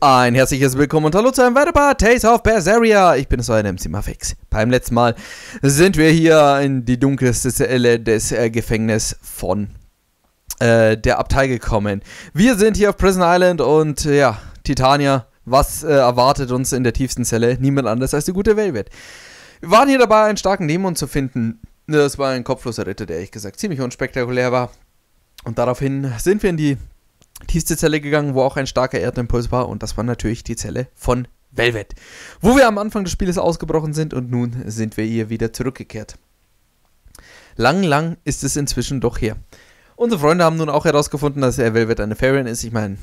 Ein herzliches Willkommen und hallo zu einem weiteren Part Tales of Berseria. Ich bin es, euer MC Mafix. Beim letzten Mal sind wir hier in die dunkelste Zelle des Gefängnisses von der Abtei gekommen. Wir sind hier auf Prison Island und ja, Titania, was erwartet uns in der tiefsten Zelle? Niemand anders als die gute Velvet. Wir waren hier dabei, einen starken Dämon zu finden. Das war ein kopfloser Ritter, der ehrlich gesagt ziemlich unspektakulär war. Und daraufhin sind wir in die tiefste Zelle gegangen, wo auch ein starker Erdimpuls war, und das war natürlich die Zelle von Velvet, wo wir am Anfang des Spieles ausgebrochen sind und nun sind wir hier wieder zurückgekehrt. Lang ist es inzwischen doch her. Unsere Freunde haben nun auch herausgefunden, dass Velvet eine Fairin ist. Ich meine,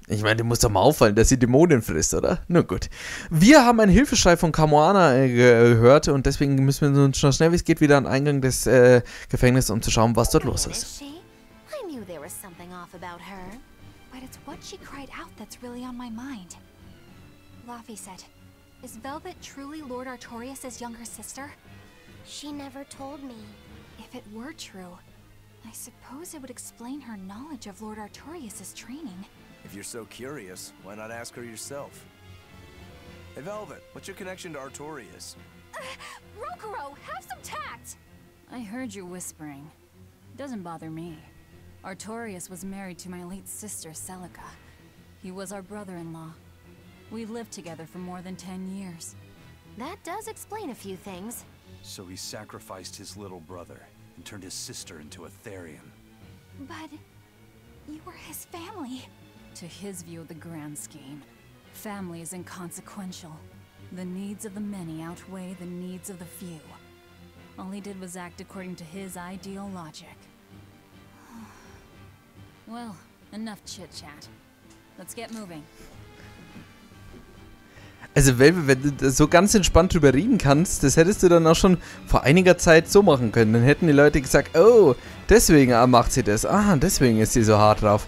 dem muss doch mal auffallen, dass sie Dämonen frisst, oder? Na gut. Wir haben einen Hilfeschrei von Kamoana gehört und deswegen müssen wir nun schon schnell wie es geht wieder an den Eingang des Gefängnisses, um zu schauen, was dort los ist. But it's what she cried out that's really on my mind. Laphicet, is Velvet truly Lord Artorius' younger sister? She never told me. If it were true, I suppose it would explain her knowledge of Lord Artorius' training. If you're so curious, why not ask her yourself? Hey Velvet, what's your connection to Artorius? Rokuro, have some tact! I heard you whispering. Doesn't bother me. Artorius was married to my late sister, Celica. He was our brother-in-law. We lived together for more than 10 years. That does explain a few things. So he sacrificed his little brother and turned his sister into a Therian. But you were his family. To his view of the grand scheme, family is inconsequential. The needs of the many outweigh the needs of the few. All he did was act according to his ideal logic. Well, enough chit-chat. Let's get moving. Also Velvet, wenn du so ganz entspannt drüber reden kannst, das hättest du dann auch schon vor einiger Zeit so machen können. Dann hätten die Leute gesagt, oh, deswegen macht sie das. Ah, deswegen ist sie so hart drauf.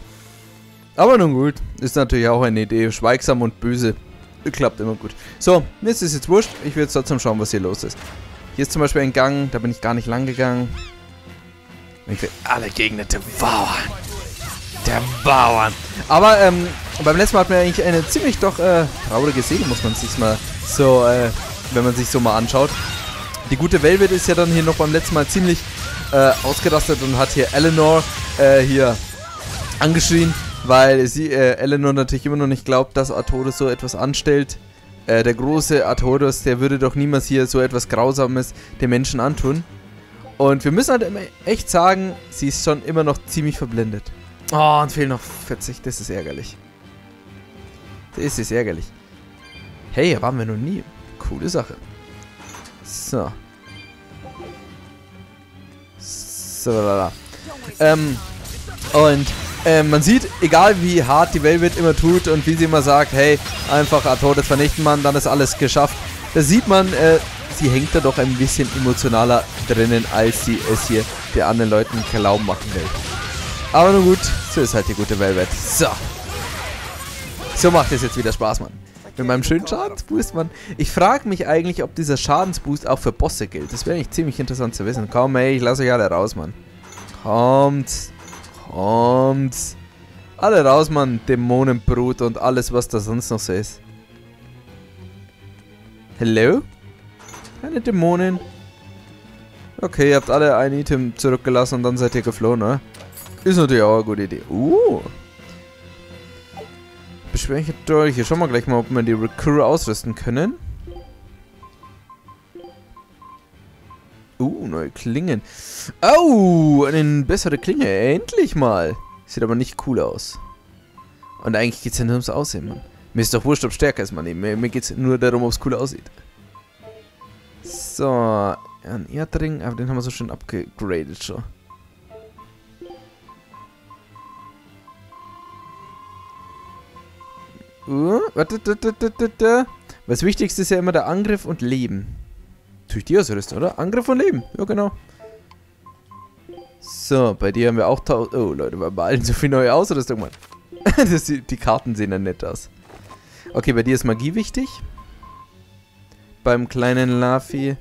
Aber nun gut, ist natürlich auch eine Idee. Schweigsam und böse. Klappt immer gut. So, mir ist es jetzt wurscht. Ich will jetzt trotzdem schauen, was hier los ist. Hier ist zum Beispiel ein Gang, da bin ich gar nicht lang gegangen. Ich will alle Gegner devouren. Der Bauern. Aber beim letzten Mal hatten wir eigentlich eine ziemlich doch traurige Szene, muss man sich mal so, wenn man sich so mal anschaut. Die gute Velvet ist ja dann hier noch beim letzten Mal ziemlich ausgerastet und hat hier Eleanor hier angeschrien, weil sie Eleanor natürlich immer noch nicht glaubt, dass Artorius so etwas anstellt. Der große Artorius, der würde doch niemals hier so etwas Grausames den Menschen antun. Und wir müssen halt echt sagen, sie ist schon immer noch ziemlich verblendet. Oh, uns fehlen noch 40. Das ist ärgerlich. Das ist ärgerlich. Hey, hier waren wir noch nie. Coole Sache. So. So, und man sieht, egal wie hart die Velvet immer tut und wie sie immer sagt, hey, einfach Artorius vernichten, Mann, dann ist alles geschafft. Da sieht man, sie hängt da doch ein bisschen emotionaler drinnen, als sie es hier der anderen Leuten glauben machen will. Aber nun gut, so ist halt die gute Velvet. So. So macht es jetzt wieder Spaß, Mann. Mit meinem schönen Schadensboost, Mann. Ich frage mich eigentlich, ob dieser Schadensboost auch für Bosse gilt. Das wäre eigentlich ziemlich interessant zu wissen. Komm, ey, ich lasse euch alle raus, Mann. Kommt. Kommt. Alle raus, Mann. Dämonenbrut und alles, was da sonst noch so ist. Hello? Keine Dämonen. Okay, ihr habt alle ein Item zurückgelassen und dann seid ihr geflohen, oder? Ist natürlich auch eine gute Idee. Beschwäche Dolche. Schauen wir gleich mal, ob wir die Recruit ausrüsten können. Neue Klingen. Eine bessere Klinge. Endlich mal. Sieht aber nicht cool aus. Und eigentlich geht es ja nur ums Aussehen, Mann. Mir ist doch wurscht, ob stärker ist, Mann. Mir geht es nur darum, ob es cool aussieht. So. Ein Erdring. Aber den haben wir so schön abgegradet schon. Warte. Das Wichtigste ist ja immer der Angriff und Leben. Durch die Ausrüstung, oder? Angriff und Leben. Ja, genau. So, bei dir haben wir auch oh, Leute, wir haben bei allen so viel neue Ausrüstung, Mann. Die Karten sehen dann nett aus. Okay, bei dir ist Magie wichtig. Beim kleinen Laphi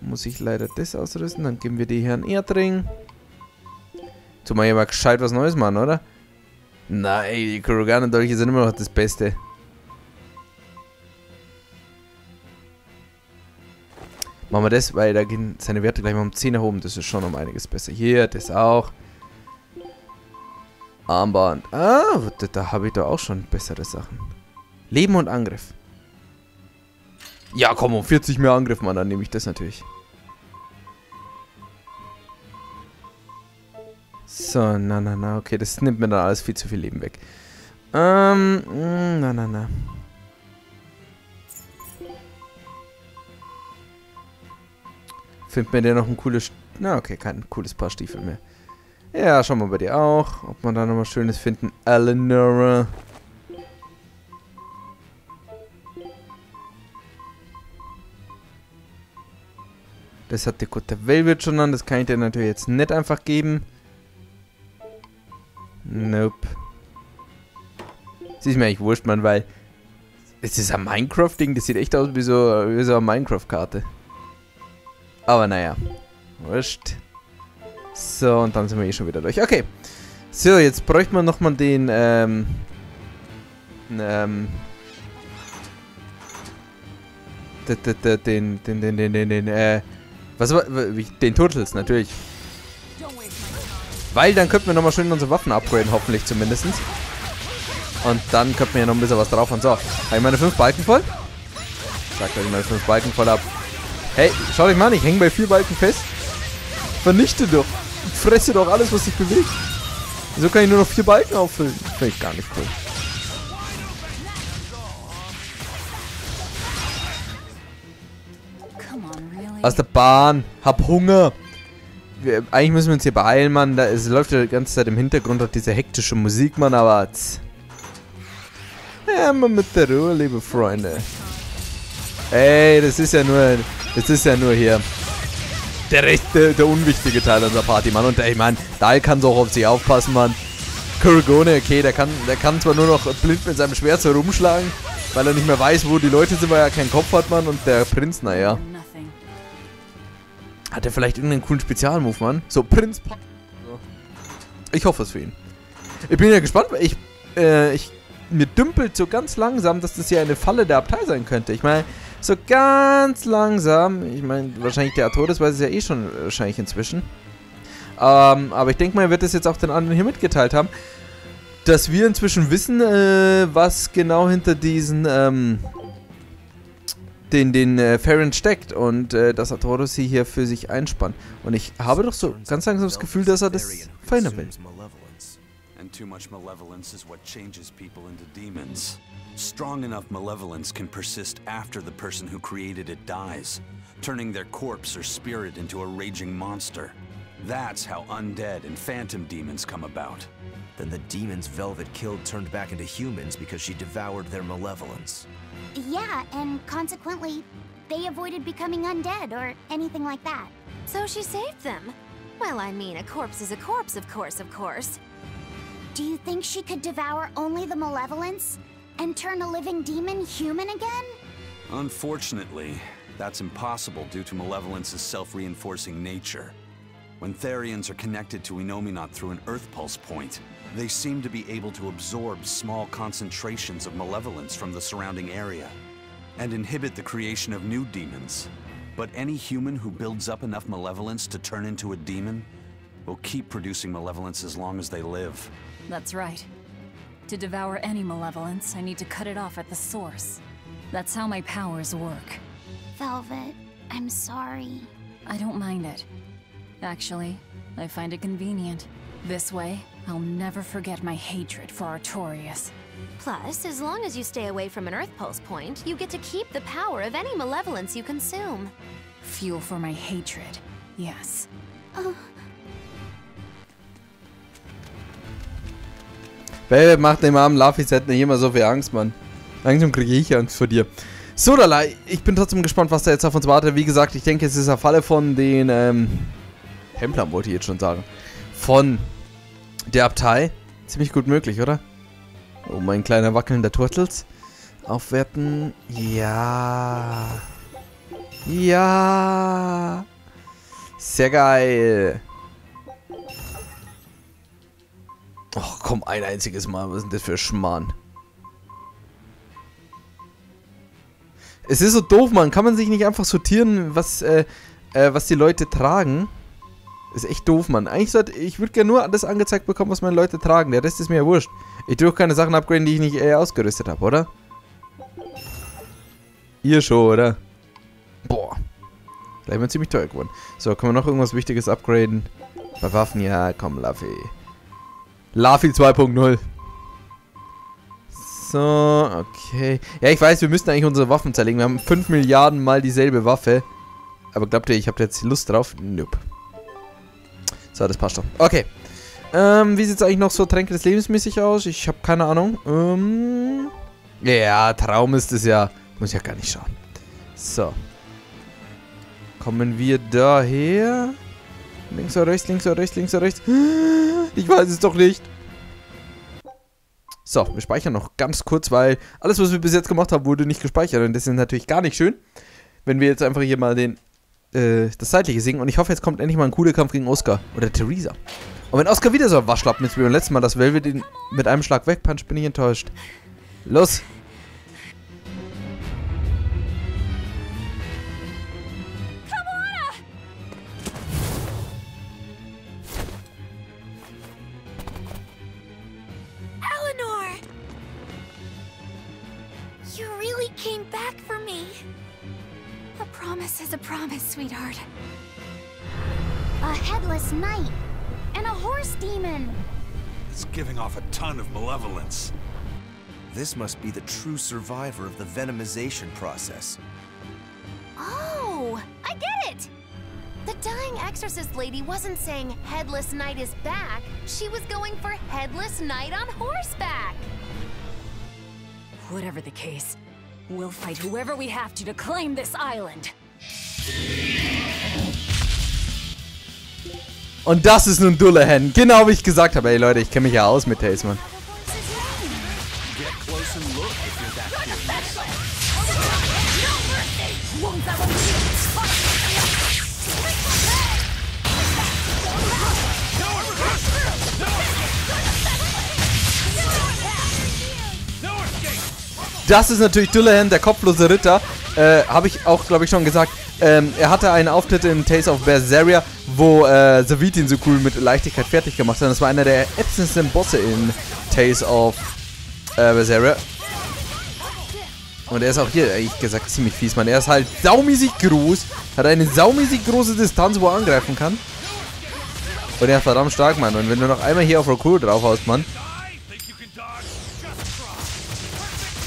muss ich leider das ausrüsten. Dann geben wir dir hier einen Erdring. Tu mal hier mal gescheit was Neues machen, oder? Nein, die Kuroganen-Dolche sind immer noch das Beste. Machen wir das, weil da gehen seine Werte gleich mal um 10 nach oben. Das ist schon um einiges besser. Hier, das auch. Armband. Ah, da habe ich doch auch schon bessere Sachen. Leben und Angriff. Ja, komm, um 40 mehr Angriff, Mann. Dann nehme ich das natürlich. So, na. Okay, das nimmt mir dann alles viel zu viel Leben weg. Na. Findet mir der noch ein cooles... Na, okay, kein cooles Paar Stiefel mehr. Ja, schauen wir bei dir auch. Ob man da nochmal Schönes finden. Eleanor. Das hat der gute Velvet schon an. Das kann ich dir natürlich jetzt nicht einfach geben. Nope. Das ist mir eigentlich wurscht, Mann, weil... Es ist ein Minecraft-Ding. Das sieht echt aus wie so eine Minecraft-Karte. Aber naja. Wurscht. So, und dann sind wir eh schon wieder durch. Okay. So, jetzt bräuchte man nochmal den, den Turtles, natürlich. Weil dann könnten wir nochmal schön unsere Waffen upgraden, hoffentlich zumindest. Und dann könnten wir ja noch ein bisschen was drauf und so. Habe ich meine 5 Balken voll? Sagt, dass ich meine 5 Balken voll habe. Hey, schau dich mal an, ich hänge bei 4 Balken fest. Vernichte doch. Fresse doch alles, was sich bewegt. Wieso kann ich nur noch 4 Balken auffüllen? Finde ich gar nicht cool. Aus der Bahn. Hab Hunger. Eigentlich müssen wir uns hier beeilen, Mann. Es läuft ja die ganze Zeit im Hintergrund auch diese hektische Musik, Mann, aber... Ja, mal mit der Ruhe, liebe Freunde. Ey, das ist ja nur hier der unwichtige Teil unserer Party, Mann. Und ich meine, Dahl kann so auch auf sich aufpassen, Mann. Kurgone, okay, der kann zwar nur noch blind mit seinem Schwert so rumschlagen, weil er nicht mehr weiß, wo die Leute sind, weil er keinen Kopf hat, Mann. Und der Prinz, naja. Hat er vielleicht irgendeinen coolen Spezialmove, Mann? So, Prinz Pack. So. Ich hoffe es für ihn. Ich bin ja gespannt, weil mir dümpelt so ganz langsam, dass das hier eine Falle der Abtei sein könnte. Ich meine, so ganz langsam. Ich meine, wahrscheinlich der Artorius weiß es ja eh schon wahrscheinlich inzwischen. Aber ich denke mal, er wird das jetzt auch den anderen hier mitgeteilt haben. Dass wir inzwischen wissen, was genau hinter diesen, den Farron steckt. Und dass Artorius sie hier für sich einspannt. Und ich habe doch so ganz langsam das Gefühl, dass er das verhindern will. And too much malevolence is what changes people into demons. Strong enough malevolence can persist after the person who created it dies, turning their corpse or spirit into a raging monster. That's how undead and phantom demons come about. Then the demons Velvet killed turned back into humans because she devoured their malevolence. Yeah, and consequently, they avoided becoming undead or anything like that. So she saved them. Well, I mean, a corpse is a corpse, of course. Do you think she could devour only the malevolence and turn a living demon human again? Unfortunately, that's impossible due to malevolence's self-reinforcing nature. When Therians are connected to Enominat through an Earth Pulse point, they seem to be able to absorb small concentrations of malevolence from the surrounding area and inhibit the creation of new demons. But any human who builds up enough malevolence to turn into a demon will keep producing malevolence as long as they live. That's right. To devour any malevolence, I need to cut it off at the source. That's how my powers work. Velvet, I'm sorry. I don't mind it. Actually, I find it convenient. This way, I'll never forget my hatred for Artorius. Plus, as long as you stay away from an Earth Pulse point, you get to keep the power of any malevolence you consume. Fuel for my hatred, yes. Velvet macht dem armen Laphicet nicht immer so viel Angst, Mann. Langsam kriege ich Angst vor dir. So, Dalai, ich bin trotzdem gespannt, was da jetzt auf uns wartet. Wie gesagt, ich denke, es ist eine Falle von den, Templern wollte ich jetzt schon sagen. Von der Abtei. Ziemlich gut möglich, oder? Oh, mein kleiner wackelnder Turtles. Aufwerten. Ja. Ja. Sehr geil. Och, komm, ein einziges Mal. Was ist denn das für Schmarrn? Es ist so doof, man. Kann man sich nicht einfach sortieren, was die Leute tragen? Ist echt doof, Mann. Eigentlich ich würde gerne nur das angezeigt bekommen, was meine Leute tragen. Der Rest ist mir ja wurscht. Ich tue auch keine Sachen upgraden, die ich nicht ausgerüstet habe, oder? Ihr schon, oder? Boah. Gleich mal ziemlich teuer geworden. So, kann man noch irgendwas Wichtiges upgraden? Bei Waffen, ja, komm, Laffy. Laffy 2.0. So, okay. Ja, ich weiß, wir müssten eigentlich unsere Waffen zerlegen. Wir haben 5 Milliarden mal dieselbe Waffe. Aber glaubt ihr, ich habe jetzt Lust drauf? Nope. So, das passt doch. Okay. Wie sieht es eigentlich noch so Tränke des Lebens mäßig aus? Ich habe keine Ahnung. Ja, Traum ist es ja. Muss ich ja gar nicht schauen. So. Kommen wir daher? Links oder rechts, links oder rechts, links oder rechts? Ich weiß es doch nicht. So, wir speichern noch ganz kurz, weil alles, was wir bis jetzt gemacht haben, wurde nicht gespeichert. Und das ist natürlich gar nicht schön, wenn wir jetzt einfach hier mal das Seitliche singen. Und ich hoffe, jetzt kommt endlich mal ein cooler Kampf gegen Oscar oder Theresa. Und wenn Oscar wieder so ein Waschlappen ist wie beim letzten Mal, dass Velvet ihn mit einem Schlag wegpuncht, bin ich enttäuscht. Los! You really came back for me. A promise is a promise, sweetheart. A headless knight and a horse demon. It's giving off a ton of malevolence. This must be the true survivor of the venomization process. Oh, I get it! The dying exorcist lady wasn't saying headless knight is back. She was going for headless knight on horseback. Whatever the case, we'll fight whoever we have to claim this island. Und das ist nun Dullahan. Genau wie ich gesagt habe. Ey Leute, ich kenne mich ja aus mit Tales, Mann. Das ist natürlich Dullahan, der kopflose Ritter. Habe ich auch, glaube ich, schon gesagt. Er hatte einen Auftritt in Tales of Berseria, wo Savit ihn so cool mit Leichtigkeit fertig gemacht hat. Das war einer der ätzendsten Bosse in Tales of Berseria. Und er ist auch hier, ehrlich gesagt, ziemlich fies, Mann. Er ist halt saumäßig groß, hat eine saumäßig große Distanz, wo er angreifen kann. Und er ist verdammt stark, Mann. Und wenn du noch einmal hier auf Rokur draufhaust, Mann.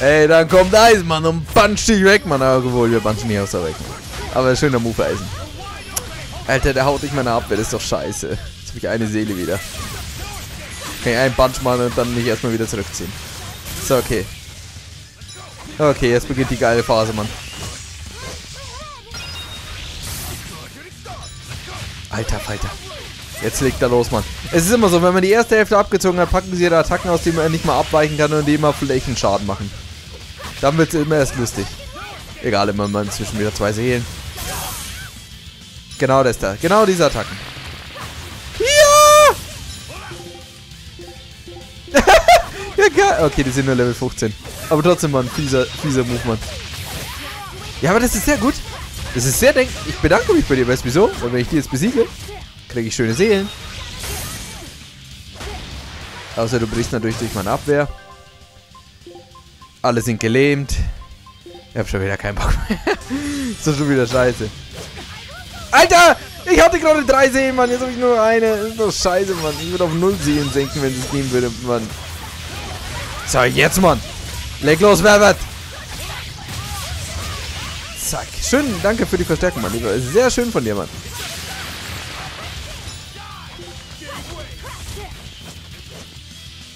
Ey, dann kommt Eisen, Mann, und puncht dich weg, Mann. Aber obwohl, wir punchen nicht aus der weg, Mann. Aber schöner Move, Eisen. Alter, der haut nicht meine Abwehr, das ist doch scheiße. Jetzt habe ich eine Seele wieder. Kann ich einen Punch machen und dann mich erstmal wieder zurückziehen. So, okay. Okay, jetzt beginnt die geile Phase, Mann. Alter Falter. Jetzt legt er los, Mann. Es ist immer so, wenn man die erste Hälfte abgezogen hat, packen sie ihre Attacken, aus denen man nicht mal abweichen kann und die immer Flächenschaden machen. Dann wird es immer erst lustig. Egal, immer mal inzwischen wieder 2 Seelen. Genau das da. Genau diese Attacken. Ja! Ja, geil. Okay, die sind nur Level 15. Aber trotzdem, Mann, fieser Move, Mann. Ja, aber das ist sehr gut. Das ist sehr Ich bedanke mich bei dir, weißt du wieso? Weil wenn ich die jetzt besiege, kriege ich schöne Seelen. Außer du brichst natürlich durch meine Abwehr. Alle sind gelähmt. Ich hab schon wieder keinen Bock mehr. Ist doch schon wieder scheiße. Alter! Ich hatte gerade 3 Seelen, Mann. Jetzt habe ich nur eine. Das ist doch scheiße, Mann. Ich würde auf 0 Seelen senken, wenn es gehen würde, Mann. So, jetzt, Mann. Leg los, Velvet. Zack. Schön, danke für die Verstärkung, Mann. Sehr schön von dir, Mann.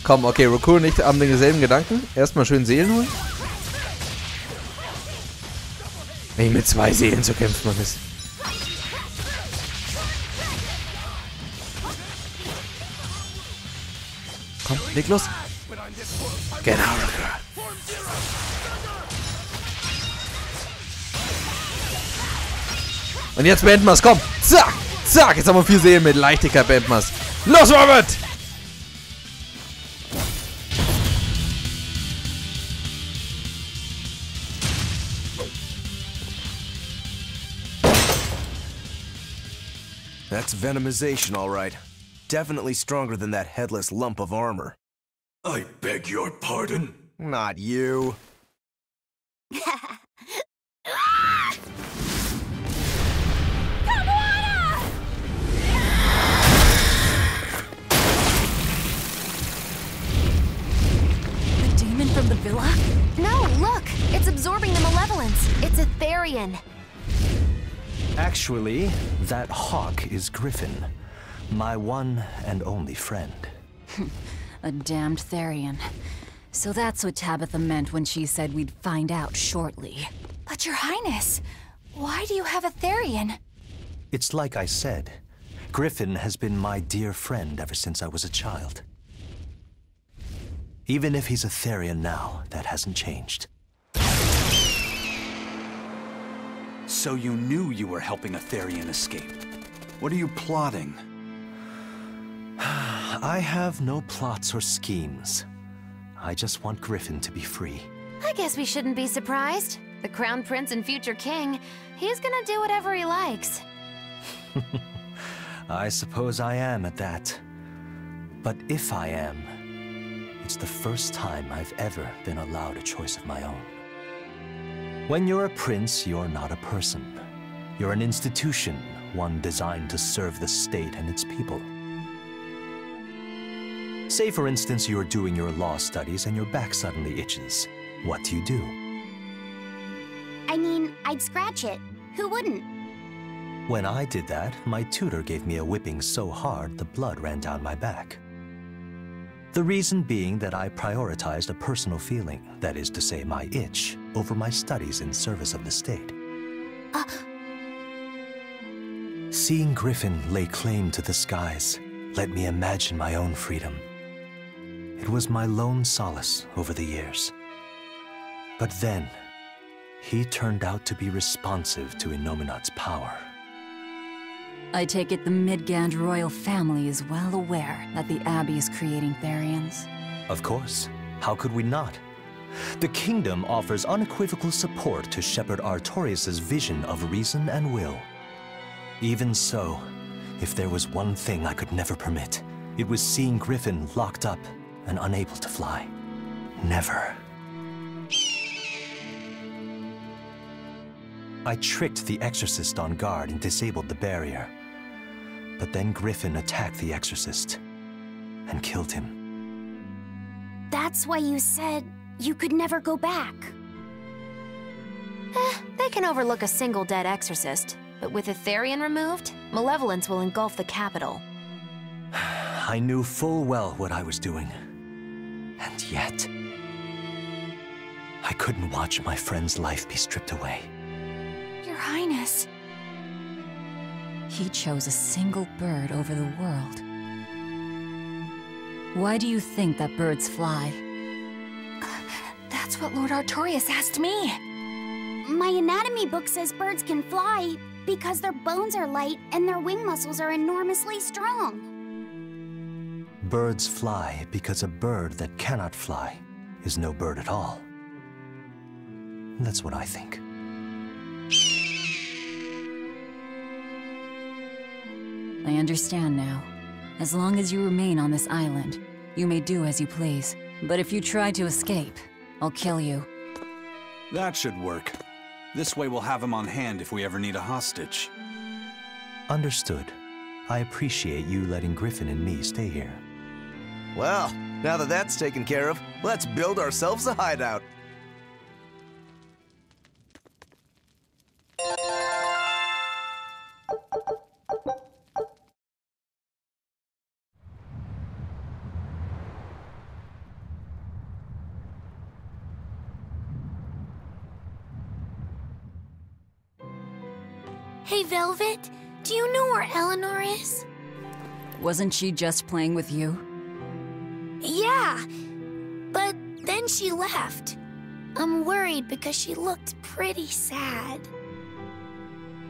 Komm, okay, Rokur und ich haben denselben Gedanken. Erstmal schön Seelen holen. Ey, mit 2 Seelen so kämpft man das. Komm, leg los. Genau. Und jetzt beenden wir's, komm. Zack, zack. Jetzt haben wir 4 Seelen mit Leichtigkeit beenden wir's. Los, Robert! That's venomization, all right. Definitely stronger than that headless lump of armor. I beg your pardon? Not you. From the villa? No, look! It's absorbing the malevolence. It's a Therian. Actually, that hawk is Griffin, my one and only friend. A damned Therian. So that's what Tabitha meant when she said we'd find out shortly. But Your Highness, why do you have a Therian? It's like I said. Griffin has been my dear friend ever since I was a child. Even if he's a Therian now, that hasn't changed. So you knew you were helping a Therian escape. What are you plotting? I have no plots or schemes. I just want Griffin to be free. I guess we shouldn't be surprised. The Crown Prince and future king, he's gonna do whatever he likes. I suppose I am at that. But if I am, it's the first time I've ever been allowed a choice of my own. When you're a prince, you're not a person. You're an institution, one designed to serve the state and its people. Say, for instance, you're doing your law studies and your back suddenly itches. What do? I mean, I'd scratch it. Who wouldn't? When I did that, my tutor gave me a whipping so hard the blood ran down my back. The reason being that I prioritized a personal feeling, that is to say my itch, over my studies in service of the state. Seeing Griffin lay claim to the skies let me imagine my own freedom. It was my lone solace over the years. But then, he turned out to be responsive to Innominat's power. I take it the Midgand royal family is well aware that the Abbey is creating Therians. Of course. How could we not? The kingdom offers unequivocal support to Shepherd Artorius' vision of reason and will. Even so, if there was one thing I could never permit, it was seeing Griffin locked up and unable to fly. Never. I tricked the Exorcist on guard and disabled the barrier. But then Griffin attacked the Exorcist and killed him. That's why you said you could never go back. They can overlook a single dead Exorcist, but with a Therian removed, malevolence will engulf the capital. I knew full well what I was doing. And yet, I couldn't watch my friend's life be stripped away. Your Highness. He chose a single bird over the world. Why do you think that birds fly? That's what Lord Artorius asked me. My anatomy book says birds can fly because their bones are light and their wing muscles are enormously strong. Birds fly because a bird that cannot fly is no bird at all. That's what I think. I understand now. As long as you remain on this island, you may do as you please. But if you try to escape, I'll kill you. That should work. This way we'll have him on hand if we ever need a hostage. Understood. I appreciate you letting Griffin and me stay here. Well, now that that's taken care of, let's build ourselves a hideout. Hey, Velvet, do you know where Eleanor is? Wasn't she just playing with you? Yeah, but then she left. I'm worried because she looked pretty sad.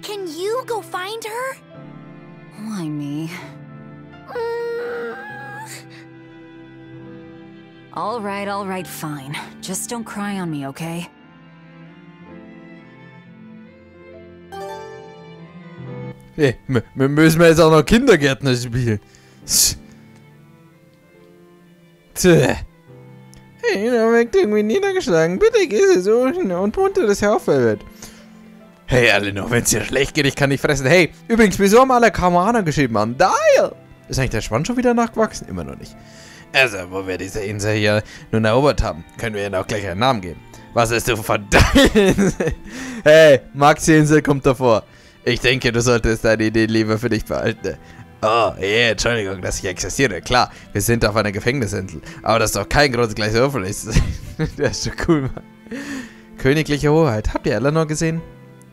Can you go find her? Why me? All right, fine. Just don't cry on me, okay? Hey, müssen wir jetzt auch noch Kindergärtner spielen? Tja. Hey, da wirkt irgendwie niedergeschlagen. Bitte geh sie suchen und munter das Herr auf, Velvet. Hey, Eleanor, wenn's dir schlecht geht, ich kann nicht fressen. Hey, übrigens, wieso haben alle Kameraner geschrieben? Bandai! Ist eigentlich der Schwanz schon wieder nachgewachsen? Immer noch nicht. Also, wo wir diese Insel hier nun erobert haben, können wir ihnen auch gleich einen Namen geben. Was ist du verdammt? Hey, Maxi-Insel kommt davor. Ich denke, du solltest deine Idee lieber für dich behalten. Oh, yeah, Entschuldigung, dass ich existiere. Klar, wir sind auf einer Gefängnisinsel. Aber das ist doch kein Grund, gleich so offen ist. Das ist schon cool, Mann. Königliche Hoheit. Habt ihr Eleanor gesehen?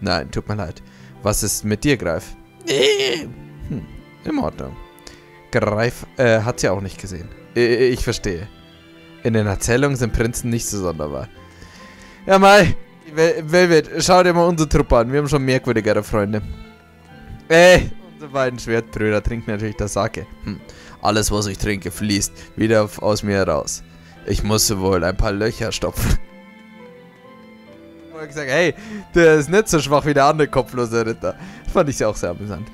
Nein, tut mir leid. Was ist mit dir, Greif? In Ordnung. Greif hat sie auch nicht gesehen. Ich verstehe. In den Erzählungen sind Prinzen nicht so sonderbar. Ja, mal. Velvet, schau dir mal unsere Truppe an. Wir haben schon merkwürdigere Freunde. Unsere beiden Schwertbrüder trinken natürlich das Sake. Alles, was ich trinke, fließt wieder aus mir heraus. Ich muss wohl ein paar Löcher stopfen. Ich habe gesagt, hey, der ist nicht so schwach wie der andere kopflose Ritter. Fand ich auch sehr amüsant.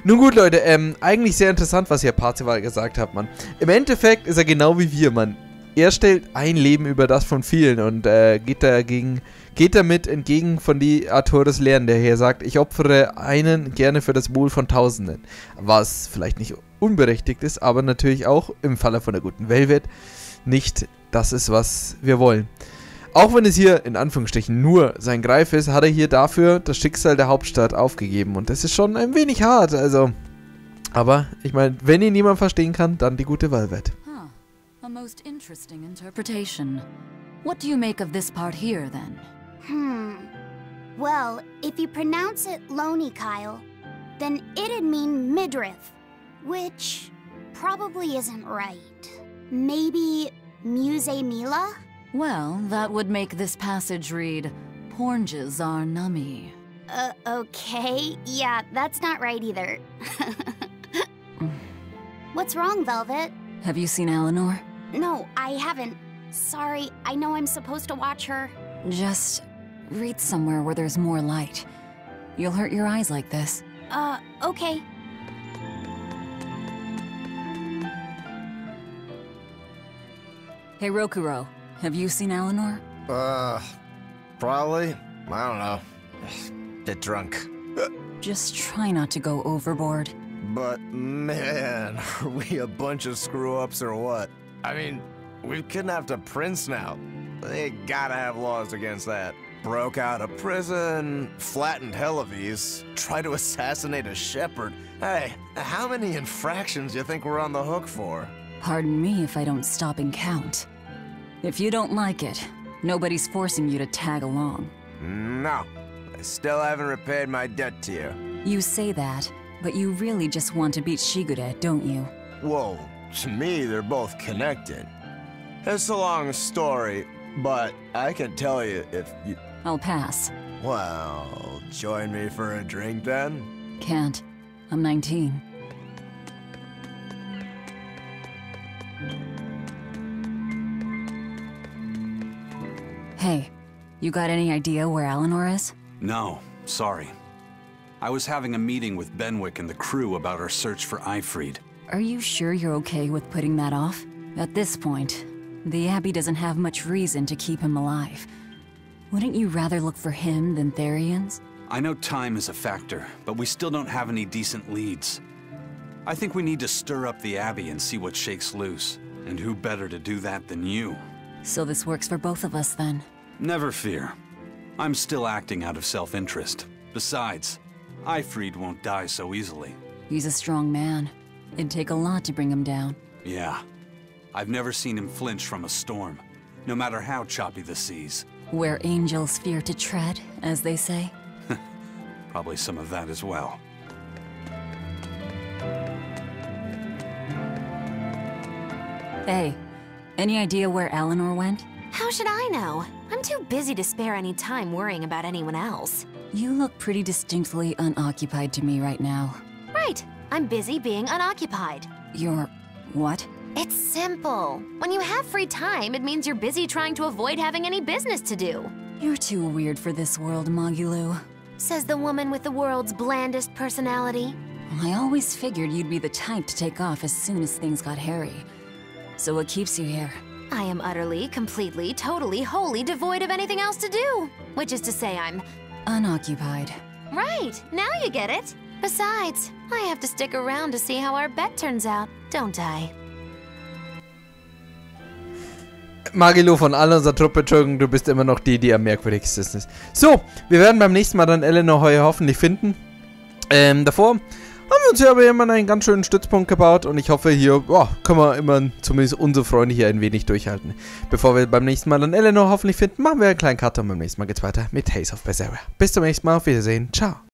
Nun gut, Leute, eigentlich sehr interessant, was hier Parzival gesagt hat, Mann. Im Endeffekt ist er genau wie wir, Mann. Er stellt ein Leben über das von vielen und geht damit entgegen von die Artorius Lehren, der hier sagt, ich opfere einen gerne für das Wohl von Tausenden. Was vielleicht nicht unberechtigt ist, aber natürlich auch im Falle von der guten Velvet nicht das ist, was wir wollen. Auch wenn es hier in Anführungsstrichen nur sein Greif ist, hat er hier dafür das Schicksal der Hauptstadt aufgegeben. Und das ist schon ein wenig hart, also. Aber, ich meine, wenn ihn niemand verstehen kann, dann die gute Velvet. A most interesting interpretation. What do you make of this part here, then? Well, if you pronounce it Loney Kyle, then it'd mean midriff, which probably isn't right. Maybe Muse Mila? Well, that would make this passage read, Pornges are nummy. Okay. Yeah, that's not right either. What's wrong, Velvet? Have you seen Eleanor? No, I haven't. Sorry, I know I'm supposed to watch her. Just read somewhere where there's more light. You'll hurt your eyes like this. Okay. Hey, Rokuro, have you seen Eleanor? Probably. I don't know. Bit drunk. Just try not to go overboard. But, man, are we a bunch of screw-ups or what? I mean, we've kidnapped a prince now. They gotta have laws against that. Broke out of prison, flattened Hellevies, tried to assassinate a shepherd. Hey, how many infractions do you think we're on the hook for? Pardon me if I don't stop and count. If you don't like it, nobody's forcing you to tag along. No. I still haven't repaid my debt to you. You say that, but you really just want to beat Shigure, don't you? Whoa, to me they're both connected. It's a long story, but I can tell you if you... I'll pass. Well, join me for a drink then? Can't. I'm 19. Hey, you got any idea where Eleanor is? No, sorry. I was having a meeting with Benwick and the crew about our search for Ifried. Are you sure you're okay with putting that off? At this point, the Abbey doesn't have much reason to keep him alive. Wouldn't you rather look for him than Therians? I know time is a factor, but we still don't have any decent leads. I think we need to stir up the Abbey and see what shakes loose. And who better to do that than you? So this works for both of us then? Never fear. I'm still acting out of self-interest. Besides, Ifried won't die so easily. He's a strong man. It'd take a lot to bring him down. Yeah. I've never seen him flinch from a storm, no matter how choppy the seas. Where angels fear to tread, as they say. Probably some of that as well. Hey, any idea where Eleanor went? How should I know? I'm too busy to spare any time worrying about anyone else. You look pretty distinctly unoccupied to me right now. Right. I'm busy being unoccupied. You're... what? It's simple. When you have free time, it means you're busy trying to avoid having any business to do. You're too weird for this world, Magulu. Says the woman with the world's blandest personality. I always figured you'd be the type to take off as soon as things got hairy. So what keeps you here? I am utterly, completely, totally, wholly devoid of anything else to do. Which is to say I'm... Unoccupied. Right, now you get it. Besides, I have to stick around to see how our bet turns out, don't I? Magilo von all unserer Truppe, Entschuldigung, du bist immer noch die am merkwürdigsten ist. So, wir werden beim nächsten Mal dann Eleanor heuer hoffentlich finden. Davor haben wir uns ja aber immer einen ganz schönen Stützpunkt gebaut und ich hoffe, hier können wir immer zumindest unsere Freunde hier ein wenig durchhalten. Bevor wir beim nächsten Mal dann Eleanor hoffentlich finden, machen wir einen kleinen Cut und beim nächsten Mal geht's weiter mit Tales of Berseria. Bis zum nächsten Mal, auf Wiedersehen, ciao.